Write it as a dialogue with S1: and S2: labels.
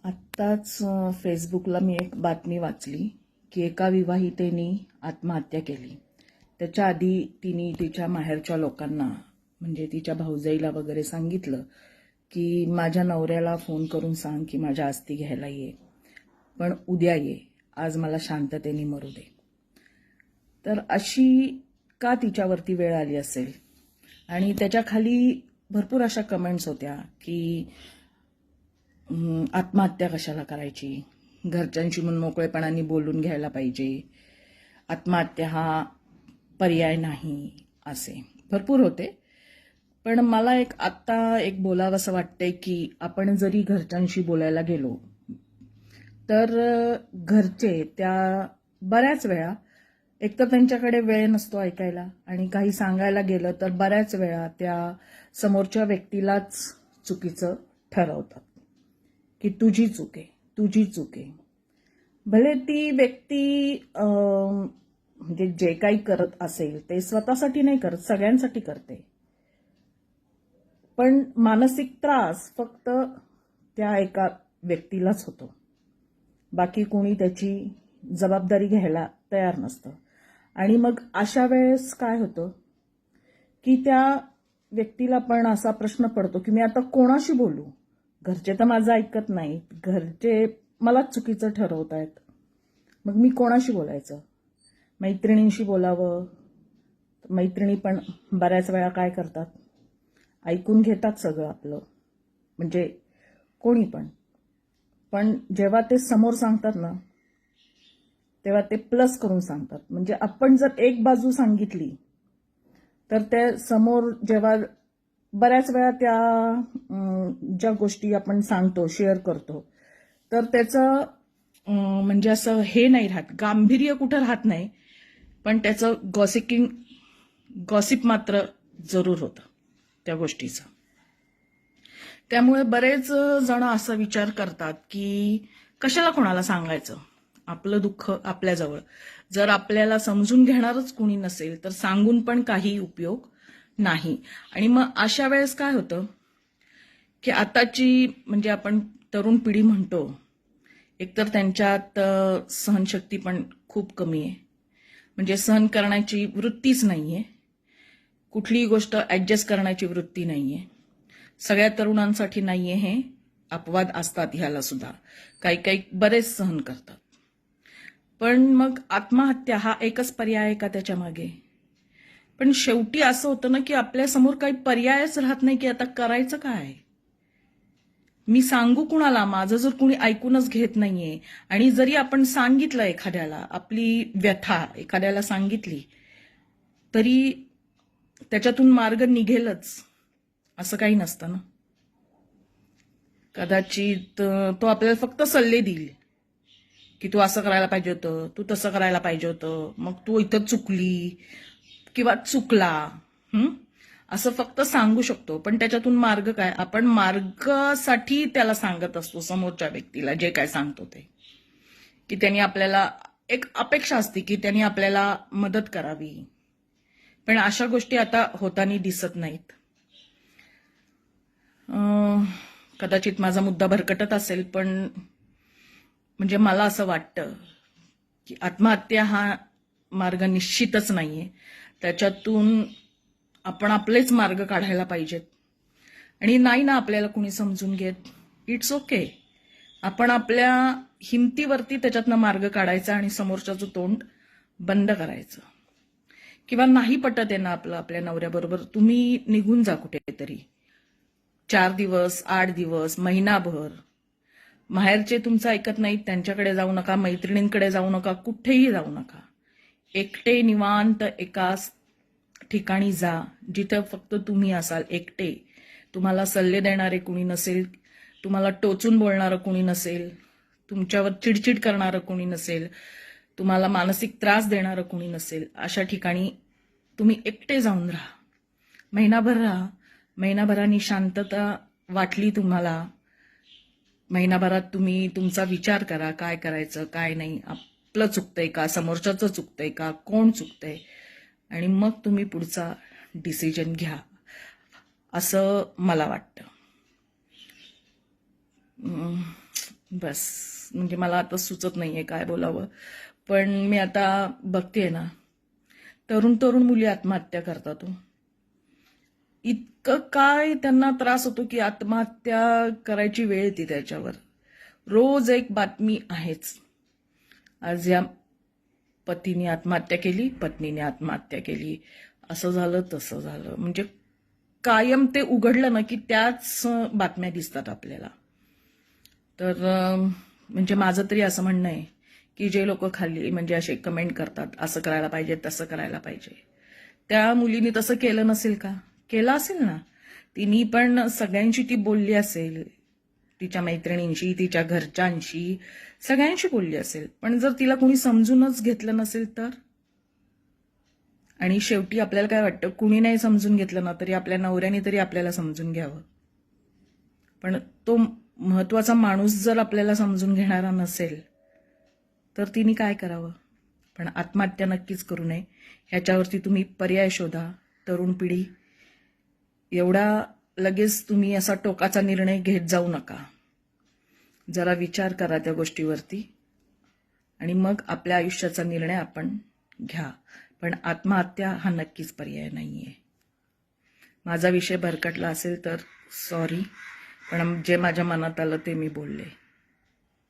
S1: आत्ताच फेसबुकला मी एक बातमी वाचली की एका विवाहितेने आत्महत्या केली. त्याच्या आधी तिने तिच्या माहेरच्या लोकांना म्हणजे तिच्या भाऊजाईला वगैरे सांगितलं की माझ्या नवऱ्याला फोन करून सांग की माझ्या अस्थी घ्यायला ये, पण उद्या ये, आज मला शांततेने मरू दे. तर अशी का तिच्यावरती वेळ आली असेल? आणि त्याच्या खाली भरपूर अशा कमेंट्स होत्या की आत्महत्या कशाला करायची, घरच्यांशी मनमोकळेपणाने बोलून घ्यायला पाहिजे, आत्महत्या हा पर्याय नाही, असे भरपूर होते. पण मला आत्ता बोलावंसं वाटतंय की आपण जरी घरच्यांशी बोलायला गेलो तर घरचे त्या बऱ्याच वेळा एकतर त्यांच्याकडे वेळ नसतो ऐकायला, आणि काही सांगायला गेलं तर बऱ्याच वेळा त्या समोरच्या व्यक्तीलाच चुकीचं ठरवतात की तुझी चूक आहे, तुझी चूक आहे. भले ती व्यक्ती म्हणजे जे काही करत असेल ते स्वतःसाठी नाही करत, सगळ्यांसाठी करते, पण मानसिक त्रास फक्त त्या एका व्यक्तीलाच होतो, बाकी कोणी त्याची जबाबदारी घ्यायला तयार नसतं. आणि मग अशा वेळेस काय होतं की त्या व्यक्तीला पण असा प्रश्न पडतो की मी आता कोणाशी बोलू, घरचे तर माझं ऐकत नाहीत, घरचे मलाच चुकीचं ठरवतायत, मग मी कोणाशी बोलायचं? मैत्रिणींशी बोलावं, मैत्रिणी पण बऱ्याच वेळा काय करतात, ऐकून घेतात सगळं आपलं, म्हणजे कोणी पण जेव्हा ते समोर सांगतात ना तेव्हा ते प्लस करून सांगतात. म्हणजे आपण जर एक बाजू सांगितली तर ते समोर जेव्हा बऱ्याच वेळा त्या ज्या गोष्टी आपण सांगतो, शेअर करतो, तर त्याचं म्हणजे असं हे नाही राहत, गांभीर्य कुठं राहत नाही, पण त्याचं गॉसिप मात्र जरूर होतं त्या गोष्टीचं. त्यामुळे बरेच जण असा विचार करतात की कशाला कोणाला सांगायचं, आपलं दुःख आपल्याजवळ, जर आपल्याला समजून घेणारच कोणी नसेल तर सांगून पण काही उपयोग नाही. आणि मग अशा वेळेस काय होतं की आताची म्हणजे आपण तरुण पिढी म्हणतो, एकतर त्यांच्यात सहनशक्ती पण खूप कमी आहे, म्हणजे सहन करण्याची वृत्तीच नाहीये, कुठलीही गोष्ट ऍडजस्ट करण्याची वृत्ती नाहीये. सगळ्या तरुणांसाठी नाहीये हे अपवाद असतात, ह्याला सुद्धा काही काही बरेच सहन करतात. पण मग आत्महत्या हा एकच पर्याय आहे का त्याच्या मागे? पण शेवटी असं होतं ना की आपल्या समोर काही पर्यायच राहत नाही की आता करायचं काय. मी सांगू कुणाला, माझं जर कुणी ऐकूनच घेत नाहीये. आणि जरी आपण सांगितलं एखाद्याला, आपली व्यथा एखाद्याला सांगितली, तरी त्याच्यातून मार्ग निघेलच असं काही नसतं ना. कदाचित तो आपल्याला फक्त सल्ले देईल की तू असं करायला पाहिजे होतं, तू तसं करायला पाहिजे होतं, मग तू इथं चुकली किंवा चुकला, असं फक्त सांगू शकतो. पण त्याच्यातून मार्ग काय? आपण मार्गासाठी त्याला सांगत असतो, समोरच्या व्यक्तीला जे काय सांगतो ते, की त्यांनी आपल्याला एक अपेक्षा असते की त्यांनी आपल्याला मदत करावी. पण अशा गोष्टी आता होताना दिसत नाहीत. कदाचित माझा मुद्दा भरकटत असेल, पण म्हणजे मला असं वाटतं की आत्महत्या हा मार्ग निश्चितच नाहीये. त्याच्यातून आपण आपलेच मार्ग काढायला पाहिजेत. आणि नाही ना आपल्याला कुणी समजून घेत, इट्स ओके, आपण आपल्या हिमतीवरती त्याच्यातनं मार्ग काढायचा आणि समोरच्याचं तोंड बंद करायचं. किंवा नाही पटत आहे ना आपलं आपल्या नवऱ्याबरोबर, तुम्ही निघून जा कुठेतरी, 4 दिवस, 8 दिवस, महिनाभर. माहेरचे तुमचं ऐकत नाहीत, त्यांच्याकडे जाऊ नका, मैत्रिणींकडे जाऊ नका, कुठेही जाऊ नका. एकटे निवांत एका ठिकाणी जा जिथे फक्त तुम्ही असाल, एकटे. तुम्हाला सल्ले देणारे कुणी नसेल, तुम्हाला टोचून बोलणारं कुणी नसेल, तुमच्यावर चिडचिड करणारं कुणी नसेल, तुम्हाला मानसिक त्रास देणारं कुणी नसेल. अशा ठिकाणी तुम्ही एकटे जाऊन राहा, महिनाभर राहा. महिनाभराने शांतता वाटली तुम्हाला, महिनाभरात तुम्ही तुमचा विचार करा, काय करायचं काय नाही, आपलं चुकतंय का, समोरच्याचं चुकतंय का, कोण चुकतंय, आणि मग तुम्ही पुढचा डिसिजन घ्या, असं मला वाटतं. बस. म्हणजे मला आता सुचत नाहीये काय बोलावं. पण मी आता बघतेय ना, तरुण तरुण मुली आत्महत्या करतात हो. इतकं काय त्यांना त्रास होतो की आत्महत्या करायची वेळ येते त्याच्यावर. रोज एक बातमी आहेच. आज या पतीने आत्महत्या केली, पत्नीने आत्महत्या केली, असं झालं तसं झालं. म्हणजे कायम ते उघडलं ना की त्याच बातम्या दिसतात आपल्याला. तर म्हणजे माझं तरी असं म्हणणं आहे की जे लोक खाली म्हणजे असे कमेंट करतात, असं करायला पाहिजे तसं करायला पाहिजे, त्या मुलीने तसं केलं नसेल का? केलं असेल ना. तिने पण सगळ्यांशी ती बोलली असेल, तिच्या मैत्रिणींशी, तिच्या घरच्यांशी, सगळ्यांशी बोलली असेल. पण जर तिला कोणी समजूनच घेतलं नसेल तर? आणि शेवटी आपल्याला काय वाटतं, कुणी नाही समजून घेतलं ना तरी आपल्या नवऱ्याने तरी आपल्याला समजून घ्यावं. पण तो महत्वाचा माणूस जर आपल्याला समजून घेणारा नसेल तर तिने काय करावं? पण आत्महत्या नक्कीच करू नये. ह्याच्यावरती तुम्ही पर्याय शोधा. तरुण पिढी, एवढा लगेच तुम्ही असा टोकाचा निर्णय घेत जाऊ नका. जरा विचार करा त्या गोष्टीवरती आणि मग आपल्या आयुष्याचा निर्णय आपण घ्या. पण आत्महत्या हा नक्कीच पर्याय नाहीये. माझा विषय भरकटला असेल तर सॉरी, पण जे माझ्या मनात आलं ते मी बोलले.